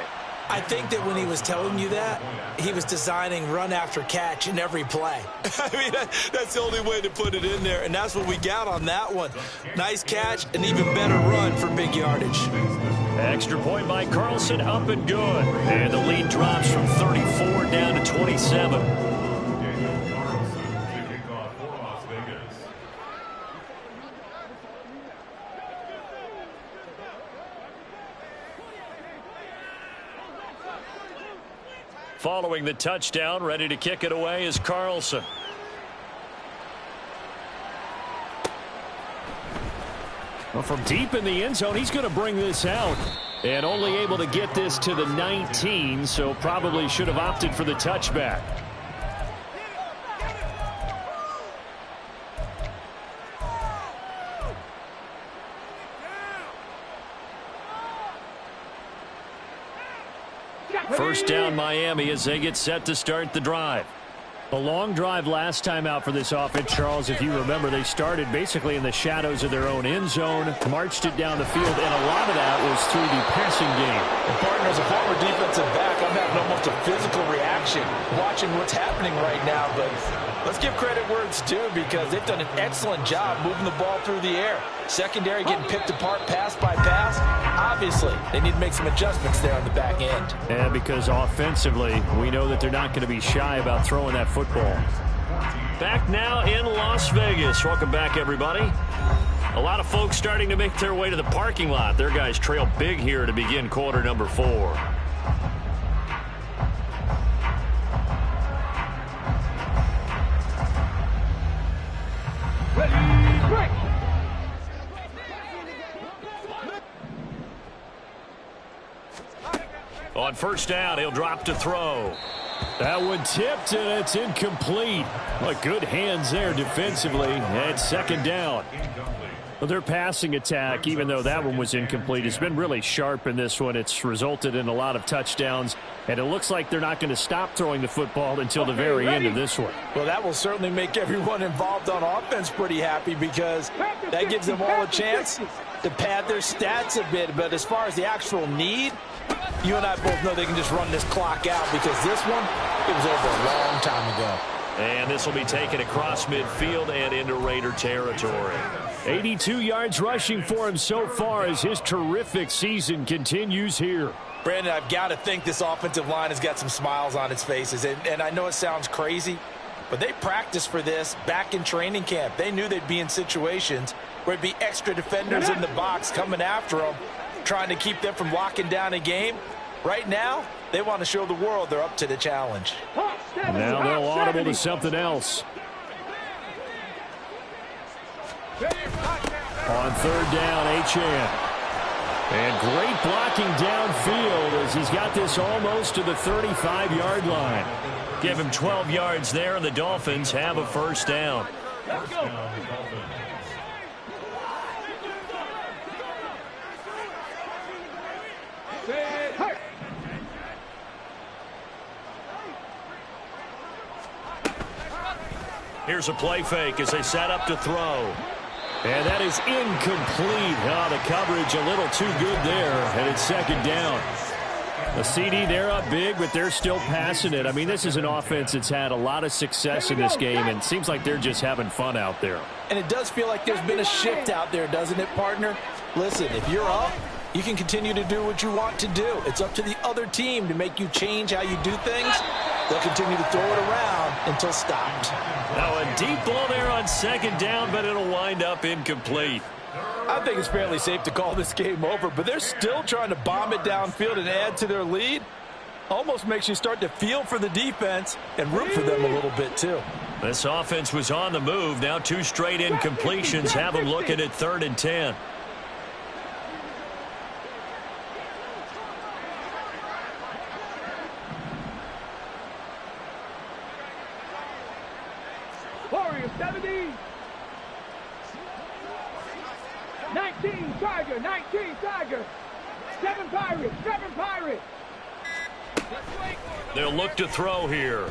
I think that when he was telling you that, he was designing run after catch in every play. I mean, that's the only way to put it in there, and that's what we got on that one. Nice catch, an even better run for big yardage. Extra point by Carlson, up and good. And the lead drops from 34 down to 27. Following the touchdown, ready to kick it away is Carlson. Well, from deep in the end zone, he's going to bring this out. And only able to get this to the 19, so probably should have opted for the touchback. First down Miami as they get set to start the drive. A long drive last time out for this offense, Charles. If you remember, they started basically in the shadows of their own end zone, marched it down the field, and a lot of that was through the passing game. And partner, as a former defensive back, I'm having almost a physical reaction watching what's happening right now. But let's give credit where it's due, because they've done an excellent job moving the ball through the air. Secondary getting picked apart pass by pass. Obviously, they need to make some adjustments there on the back end. Yeah, because offensively, we know that they're not going to be shy about throwing that football. Back now in Las Vegas. Welcome back, everybody. A lot of folks starting to make their way to the parking lot. Their guys trail big here to begin quarter number 4. On first down, he'll drop to throw. That one tipped, and it's incomplete. But good hands there defensively. And second down. Well, their passing attack, even though that one was incomplete, has been really sharp in this one. It's resulted in a lot of touchdowns, and it looks like they're not going to stop throwing the football until the very end of this one. Well, that will certainly make everyone involved on offense pretty happy, because that gives them all a chance to pad their stats a bit. But as far as the actual need, you and I both know they can just run this clock out, because this one, it was over a long time ago. And this will be taken across midfield and into Raider territory. 82 yards rushing for him so far as his terrific season continues here. Brandon, I've got to think this offensive line has got some smiles on its faces. And I know it sounds crazy, but they practiced for this back in training camp. They knew they'd be in situations where it'd be extra defenders in the box coming after them, trying to keep them from locking down a game. Right now, they want to show the world they're up to the challenge. Now they'll audible to something else. On third down, Achane. And great blocking downfield as he's got this almost to the 35-yard line. Give him 12 yards there, and the Dolphins have a first down. Here's a play fake as they set up to throw. And that is incomplete. Oh, the coverage a little too good there, and it's second down. The CD, they're up big, but they're still passing it. I mean, this is an offense that's had a lot of success in this game, and it seems like they're just having fun out there. And it does feel like there's been a shift out there, doesn't it, partner? Listen, if you're up, you can continue to do what you want to do. It's up to the other team to make you change how you do things. They'll continue to throw it around until stopped. Now a deep ball there on second down, but it'll wind up incomplete. I think it's fairly safe to call this game over, but they're still trying to bomb it downfield and add to their lead. Almost makes you start to feel for the defense and root for them a little bit too. This offense was on the move. Now 2 straight incompletions have them looking at 3rd and 10. 70. 19 Tiger, 19 Tiger. 7 Pirates, 7 Pirates. They'll look to throw here.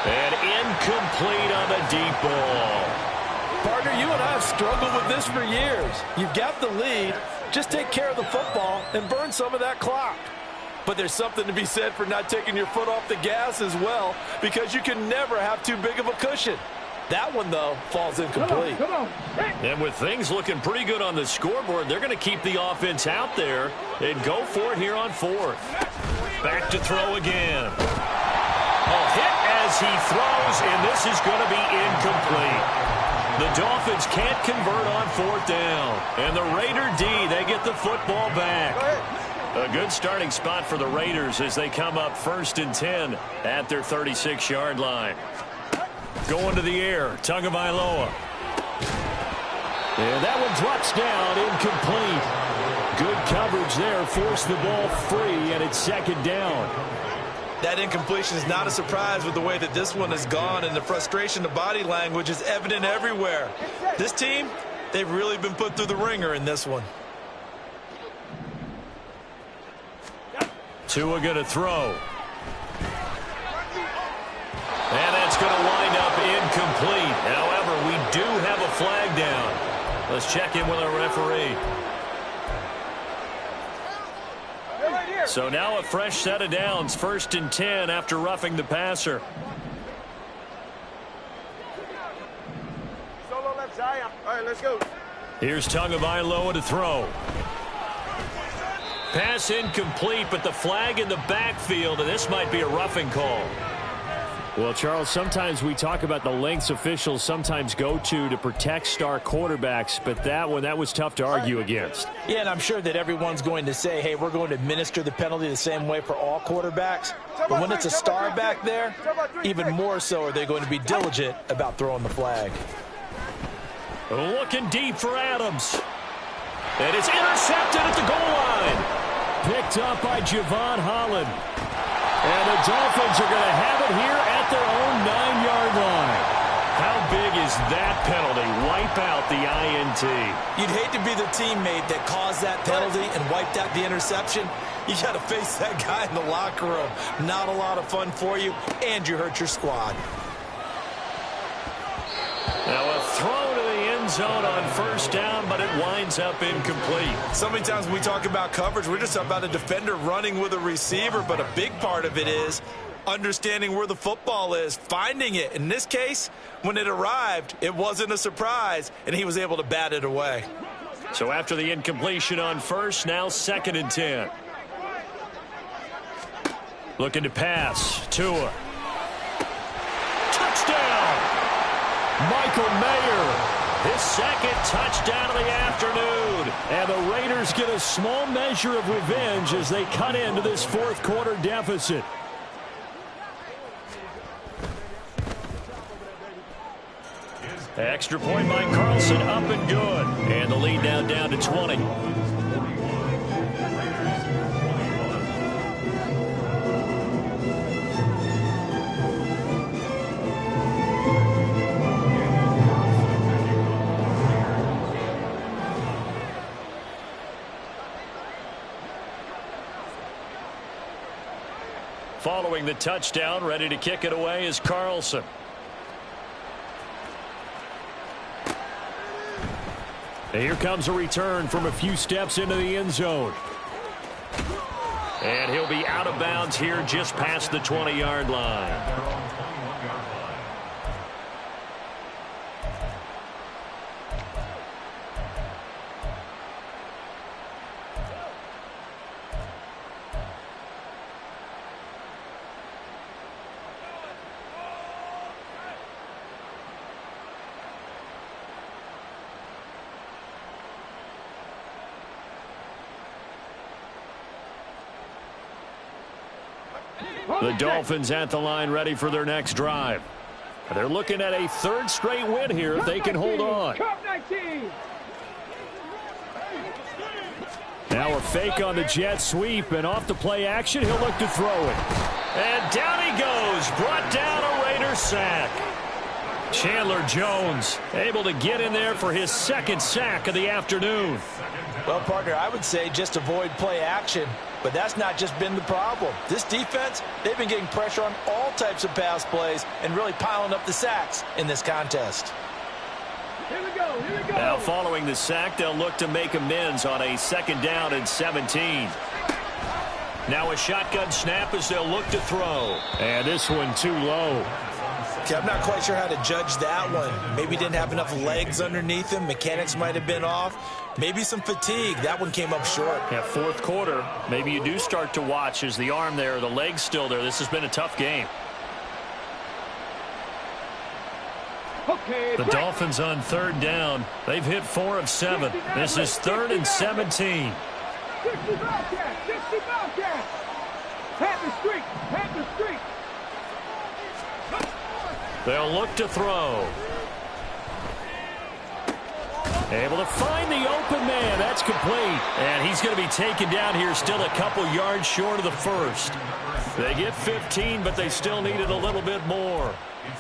And incomplete on the deep ball. Partner, you and I have struggled with this for years. You've got the lead. Just take care of the football and burn some of that clock. But there's something to be said for not taking your foot off the gas as well, because you can never have too big of a cushion. That one, though, falls incomplete. Come on. And with things looking pretty good on the scoreboard, they're going to keep the offense out there and go for it here on 4th. Back to throw again. A hit as he throws, and this is going to be incomplete. The Dolphins can't convert on 4th down. And the Raider D, they get the football back. A good starting spot for the Raiders as they come up 1st and 10 at their 36-yard line. Going to the air, Tagovailoa. And that one drops down, incomplete. Good coverage there, forced the ball free, and it's 2nd down. That incompletion is not a surprise with the way that this one has gone, and the frustration, the body language is evident everywhere. This team, they've really been put through the ringer in this one. Tua going to throw. And that's going to wind up incomplete. However, we do have a flag down. Let's check in with our referee. So now a fresh set of downs, 1st and 10 after roughing the passer. Solo left side. All right, let's go. Here's Tagovailoa to throw. Pass incomplete, but the flag in the backfield, and this might be a roughing call. Well, Charles, sometimes we talk about the lengths officials sometimes go to protect star quarterbacks, but that was tough to argue against. Yeah, and I'm sure that everyone's going to say, hey, we're going to administer the penalty the same way for all quarterbacks. But when it's a star back there, even more so are they going to be diligent about throwing the flag. Looking deep for Adams. And it's intercepted at the goal line. Picked up by Javon Holland. And the Dolphins are going to have it here at their own 9-yard line. How big is that penalty? Wipe out the INT. You'd hate to be the teammate that caused that penalty and wiped out the interception. You got to face that guy in the locker room. Not a lot of fun for you, and you hurt your squad. Now a throw to the end zone on 1st down, but it winds up incomplete. So many times when we talk about coverage, we're just about a defender running with a receiver, but a big part of it is understanding where the football is, finding it. In this case, when it arrived, it wasn't a surprise, and he was able to bat it away. So after the incompletion on 1st, now 2nd and 10. Looking to pass. Tua. Touchdown! Michael Mayer, his 2nd touchdown of the afternoon. And the Raiders get a small measure of revenge as they cut into this 4th quarter deficit. Extra point by Carlson, up and good. And the lead now down to 20. Following the touchdown, ready to kick it away is Carlson. And here comes a return from a few steps into the end zone. And he'll be out of bounds here just past the 20-yard line. The Dolphins at the line ready for their next drive. They're looking at a 3rd straight win here if they can hold on. Now a fake on the jet sweep, and off the play action, he'll look to throw it. And down he goes. Brought down a Raider sack. Chandler Jones able to get in there for his second sack of the afternoon. Well, partner, I would say just avoid play action, but that's not just been the problem. This defense, they've been getting pressure on all types of pass plays and really piling up the sacks in this contest. Here we go, here we go. Now following the sack, they'll look to make amends on a 2nd down and 17. Now a shotgun snap as they'll look to throw. And this one too low. Okay, I'm not quite sure how to judge that one. Maybe didn't have enough legs underneath him. Mechanics might have been off. Maybe some fatigue. That one came up short. Yeah, 4th quarter. Maybe you do start to watch as the arm there, the leg's still there. This has been a tough game. Okay, The Dolphins on 3rd down. They've hit 4 of 7. This is 3rd and 17. 60 Bobcats, 60 Bobcats. Panther streak, Panther streak. They'll look to throw. Able to find the open man. That's complete. And he's going to be taken down here still a couple yards short of the first. They get 15, but they still needed a little bit more.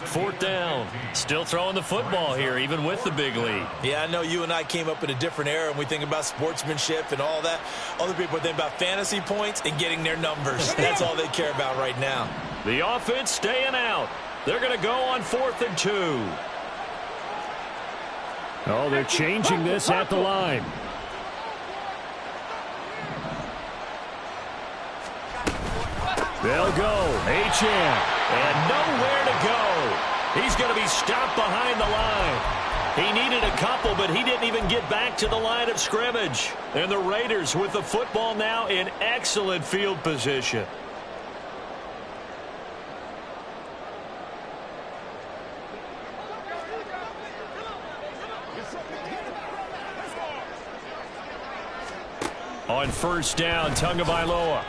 4th down. Still throwing the football here, even with the big lead. Yeah, I know you and I came up in a different era, and we think about sportsmanship and all that. Other people think about fantasy points and getting their numbers. That's all they care about right now. The offense staying out. They're going to go on 4th and 2. Oh, they're changing this at the line. They'll go. Achane. And nowhere to go. He's going to be stopped behind the line. He needed a couple, but he didn't even get back to the line of scrimmage. And the Raiders with the football now in excellent field position. On 1st down, Tagovailoa.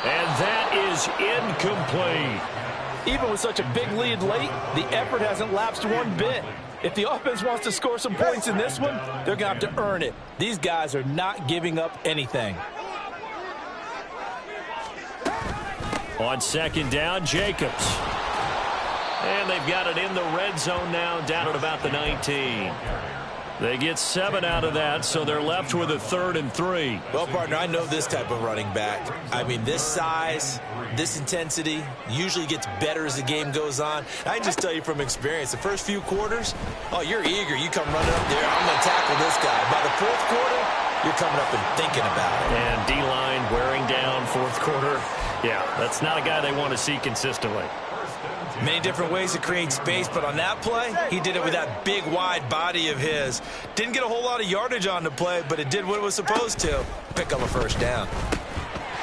And that is incomplete. Even with such a big lead late, the effort hasn't lapsed one bit. If the offense wants to score some points in this one, they're going to have to earn it. These guys are not giving up anything. On 2nd down, Jacobs. And they've got it in the red zone now, down at about the 19. They get 7 out of that, so they're left with a 3rd and 3. Well, partner, I know this type of running back. I mean, this size, this intensity usually gets better as the game goes on. I can just tell you from experience, the first few quarters, oh, you're eager. You come running up there, I'm going to tackle this guy. By the 4th quarter, you're coming up and thinking about it. And D-line wearing down 4th quarter. Yeah, that's not a guy they want to see consistently. Many different ways to create space, but on that play, he did it with that big, wide body of his. Didn't get a whole lot of yardage on the play, but it did what it was supposed to. Pick up a 1st down.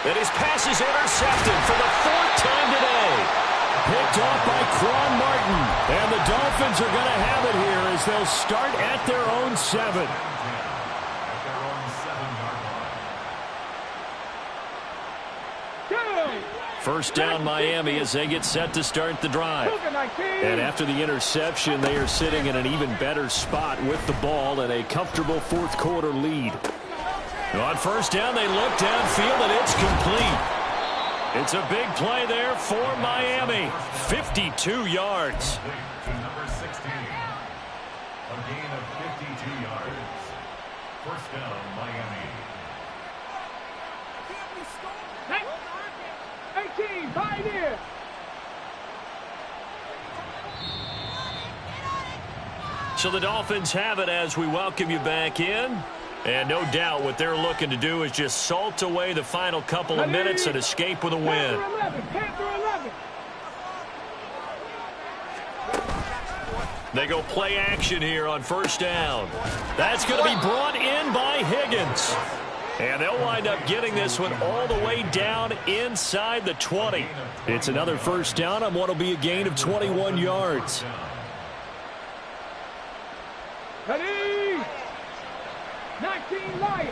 And his pass is intercepted for the 4th time today. Picked off by Quan Martin. And the Dolphins are going to have it here as they'll start at their own 7. 1st down Miami as they get set to start the drive. And after the interception, they are sitting in an even better spot with the ball and a comfortable 4th quarter lead. On 1st down, they look downfield and it's complete. It's a big play there for Miami. 52 yards. Number 16. A gain of 52 yards. 1st down, Miami. 18, Pioneer. So the Dolphins have it as we welcome you back in. And no doubt what they're looking to do is just salt away the final couple of minutes and escape with a win. Panther 11. They go play action here on 1st down. That's going to be brought in by Higgins. And they'll wind up getting this one all the way down inside the 20. It's another 1st down on what will be a gain of 21 yards. Ready? 19 Lions.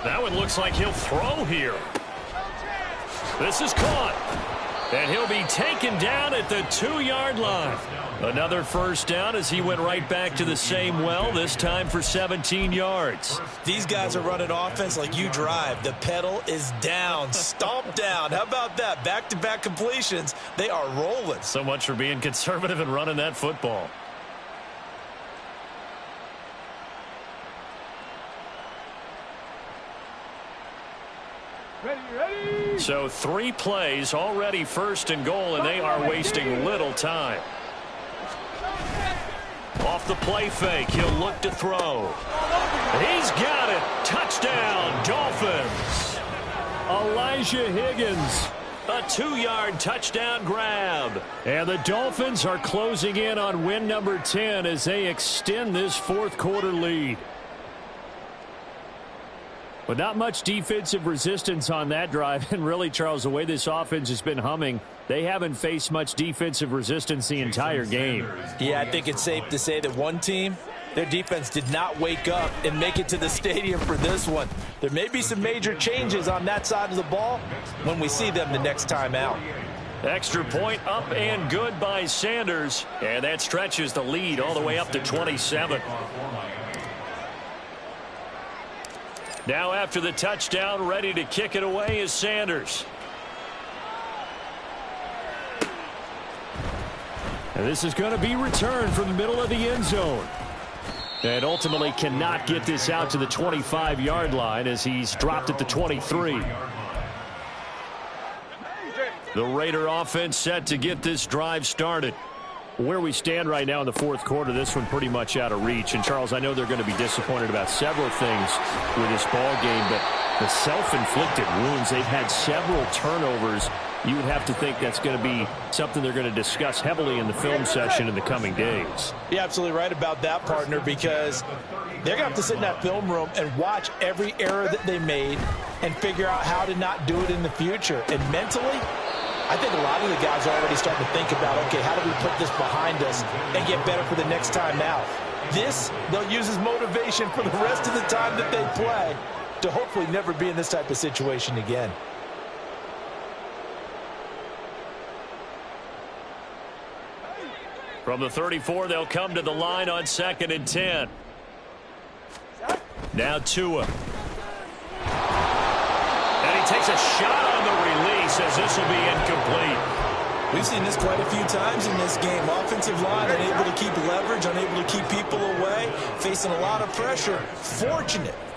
That one looks like he'll throw here. This is caught. And he'll be taken down at the 2-yard line. Another first down as he went right back to the same well, this time for 17 yards. These guys are running offense like you drive. The pedal is down, stomp down. How about that? Back-to-back completions. They are rolling. So much for being conservative and running that football. Ready. So 3 plays, already first and goal, and they are wasting little time. Off the play fake, he'll look to throw. He's got it. Touchdown, Dolphins. Elijah Higgins, a 2-yard touchdown grab. And the Dolphins are closing in on win number 10 as they extend this fourth-quarter lead. But not much defensive resistance on that drive. And really, Charles, the way this offense has been humming, they haven't faced much defensive resistance the entire game. Yeah, I think it's safe to say that one team, their defense did not wake up and make it to the stadium for this one. There may be some major changes on that side of the ball when we see them the next time out. Extra point up and good by Sanders. And that stretches the lead all the way up to 27. Now after the touchdown, ready to kick it away is Sanders. And this is going to be returned from the middle of the end zone. And ultimately cannot get this out to the 25-yard line as he's dropped at the 23. The Raider offense set to get this drive started. Where we stand right now in the fourth quarter, this one pretty much out of reach. And, Charles, I know they're going to be disappointed about several things with this ball game, but the self-inflicted wounds, they've had several turnovers. You would have to think that's going to be something they're going to discuss heavily in the film session in the coming days. You're absolutely right about that, partner, because they're going to have to sit in that film room and watch every error that they made and figure out how to not do it in the future. And mentally, I think a lot of the guys are already starting to think about, okay, how do we put this behind us and get better for the next time out? This, they'll use as motivation for the rest of the time that they play to hopefully never be in this type of situation again. From the 34, they'll come to the line on 2nd and 10. Now Tua. And he takes a shot on the release as this will be incomplete. We've seen this quite a few times in this game. Offensive line unable to keep leverage, unable to keep people away, facing a lot of pressure.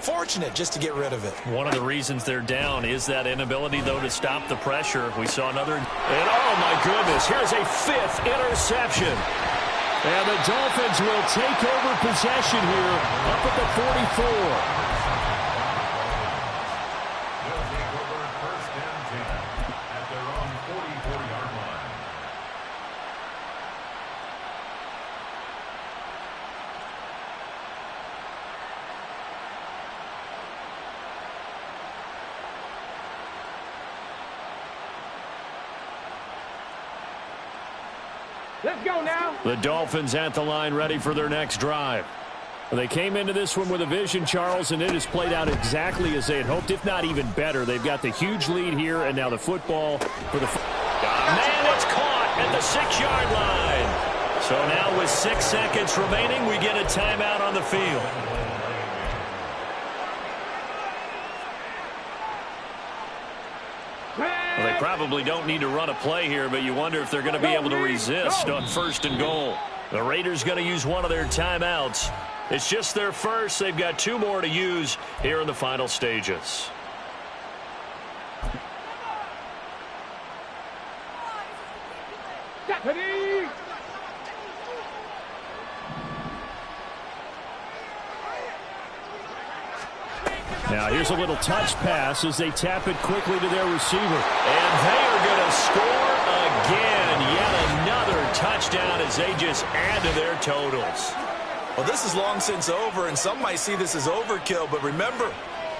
Fortunate just to get rid of it. One of the reasons they're down is that inability, though, to stop the pressure. We saw another, and oh my goodness, here's a 5th interception. And the Dolphins will take over possession here up at the 44. Let's go now. The Dolphins at the line ready for their next drive. They came into this one with a vision, Charles, and it has played out exactly as they had hoped, if not even better. They've got the huge lead here, and now the football for the... Man, it's caught at the 6-yard line. So now with 6 seconds remaining, we get a timeout on the field. Well, they probably don't need to run a play here, but you wonder if they're going to be able to resist on 1st and goal. The Raiders going to use one of their timeouts. It's just their first. They've got 2 more to use here in the final stages. Ready. Now here's a little touch pass as they tap it quickly to their receiver. And they are going to score again. Yet another touchdown as they just add to their totals. Well, this is long since over, and some might see this as overkill. But remember,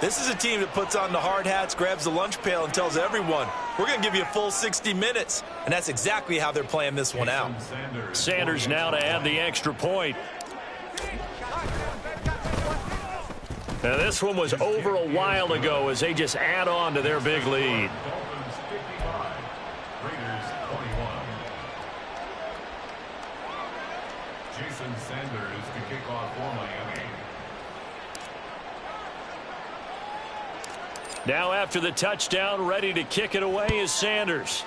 this is a team that puts on the hard hats, grabs the lunch pail, and tells everyone, we're going to give you a full 60 minutes. And that's exactly how they're playing this one out. Sanders now to add the extra point. Now, this one was over a while ago as they just add on to their big lead. Dolphins 55, Raiders Jason Sanders to kick off for Miami. Now after the touchdown, ready to kick it away is Sanders.